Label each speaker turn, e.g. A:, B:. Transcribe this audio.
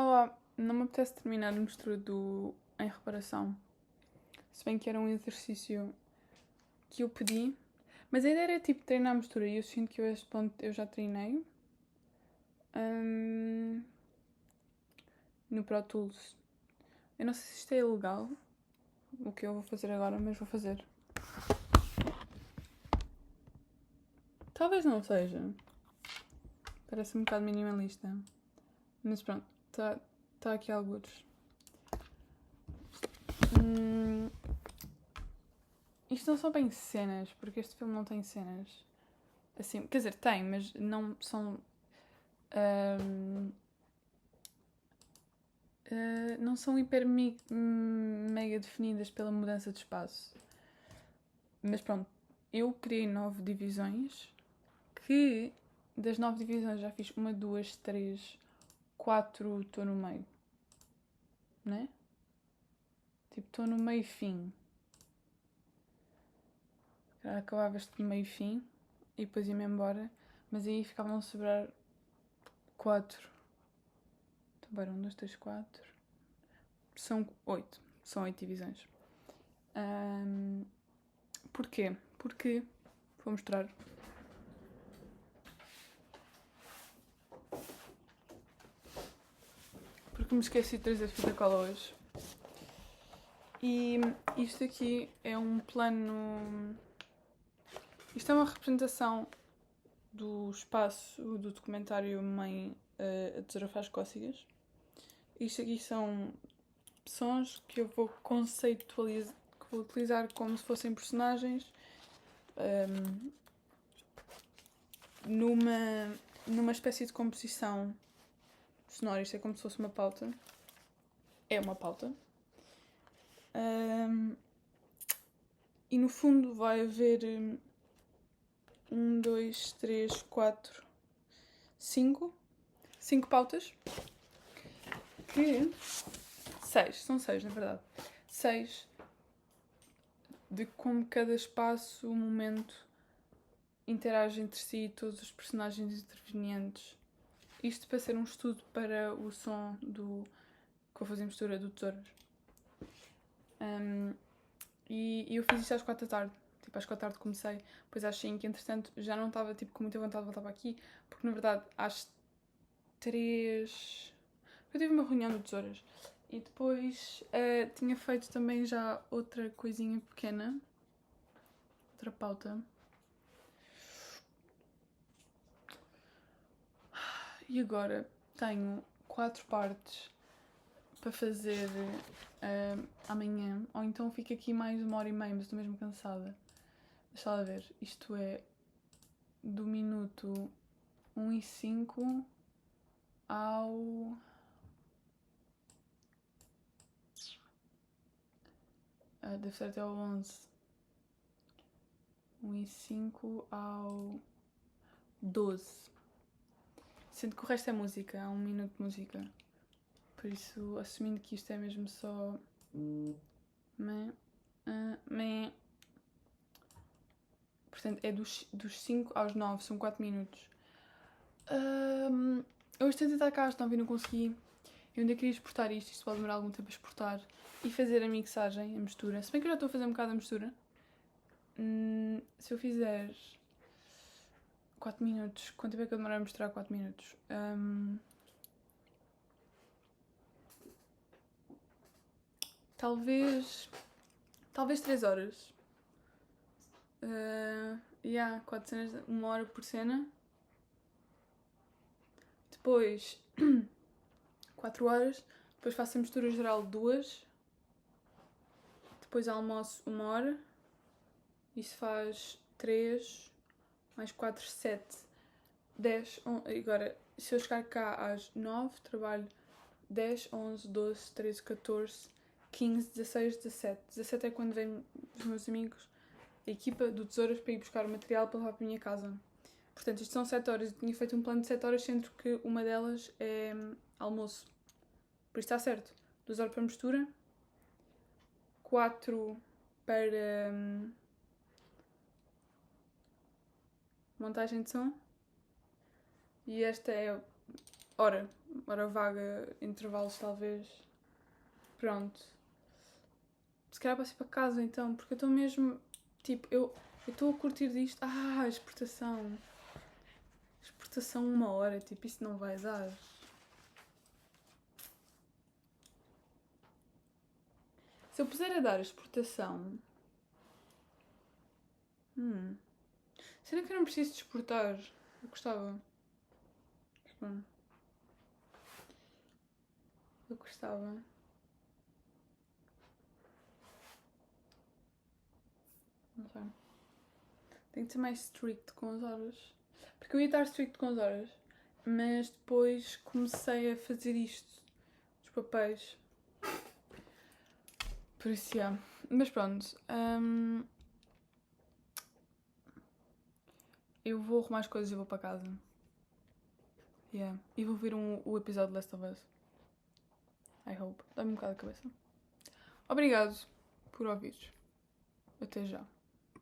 A: Olá, não me apetece terminar a mistura em reparação. Se bem que era um exercício que eu pedi. Mas a ideia era tipo treinar a mistura e eu sinto que eu a este ponto eu já treinei. Hum, no Pro Tools. Eu não sei se isto é ilegal, o que eu vou fazer agora, mas vou fazer. Talvez não seja. Parece um bocado minimalista. Mas pronto, tá aqui alguns. Isto não são bem cenas, porque este filme não tem cenas. Assim, quer dizer, tem, mas não são. Não são mega definidas pela mudança de espaço. Mas pronto, eu criei 9 divisões, que das 9 divisões já fiz 1, 2, 3, 4 estou no meio. Né? Tipo, estou no meio fim. Acabava este meio fim e depois ia-me embora. Mas aí ficavam a sobrar 4. Então, 1, 2, 3, 4. São 8. São 8 divisões. Porquê? Porque, vou mostrar. Porque me esqueci de trazer fita cola hoje. E isto aqui é um plano. Isto é uma representação do espaço do documentário Mãe a Tesoura Faz Cócegas. Isto aqui são sons que eu vou conceitualizar, que vou utilizar como se fossem personagens numa espécie de composição sonora. Isto é como se fosse uma pauta. É uma pauta. E no fundo vai haver 1, 2, 3, 4, 5 pautas. Que 6, são 6 na verdade. 6 de como cada espaço, o momento interage entre si e todos os personagens intervenientes. Isto para ser um estudo para o som do que vou fazer mistura do Tesouras. E eu fiz isto às 4 da tarde. Tipo, às 4 da tarde comecei. Depois às 5, entretanto, já não estava tipo, com muita vontade de voltar para aqui. Porque, na verdade, às 3... Eu tive uma reunião de tesouras. E depois tinha feito também já outra coisinha pequena. Outra pauta. E agora tenho 4 partes para fazer amanhã. Ou então fico aqui mais 1h30, mas estou mesmo cansada. Deixa lá ver. Isto é do minuto 1:05 ao... deve ser até ao 11. 1:05 ao 12. Sendo que o resto é música, há 1 minuto de música. Por isso, assumindo que isto é mesmo só... Portanto, é dos 5 aos 9, são 4 minutos. Eu hoje tentei estar cá às 9 e não consegui. Eu ainda queria exportar isto pode demorar algum tempo a exportar. E fazer a mixagem, a mistura. Se bem que eu já estou a fazer um bocado a mistura. Se eu fizer 4 minutos, quanto tempo é que eu demorar a misturar 4 minutos? Talvez 3 horas. 4 cenas, 1 hora por cena. Depois 4 horas. Depois faço a mistura geral 2. Depois almoço 1 hora. Isso faz 3 mais 4, 7, 10, 11. Agora, se eu chegar cá às 9, trabalho 10, 11, 12, 13, 14, 15, 16, 17. 17 é quando vêm os meus amigos, a equipa do Tesouras, para ir buscar o material para levar para a minha casa. Portanto, isto são 7 horas. Eu tinha feito um plano de 7 horas, sendo que uma delas é almoço. Por isso está certo. 2 horas para mistura, 4 para montagem de som. E esta é hora vaga, intervalos talvez. Pronto. Se calhar posso ir para casa então, porque eu estou mesmo, tipo, eu estou a curtir disto. Exportação. Exportação 1 hora, tipo, isso não vai dar. Se eu puser a dar a exportação... Será que eu não preciso de exportar? Eu gostava. Eu gostava. Não sei. Tenho que ser mais strict com as horas. Porque eu ia estar strict com as horas, mas depois comecei a fazer isto. Os papéis. Por isso, yeah. Mas pronto. Eu vou arrumar as coisas e vou para casa. Yeah. E vou ver o episódio de Last of Us. I hope. Dá-me um bocado a cabeça. Obrigado por ouvir. Até já.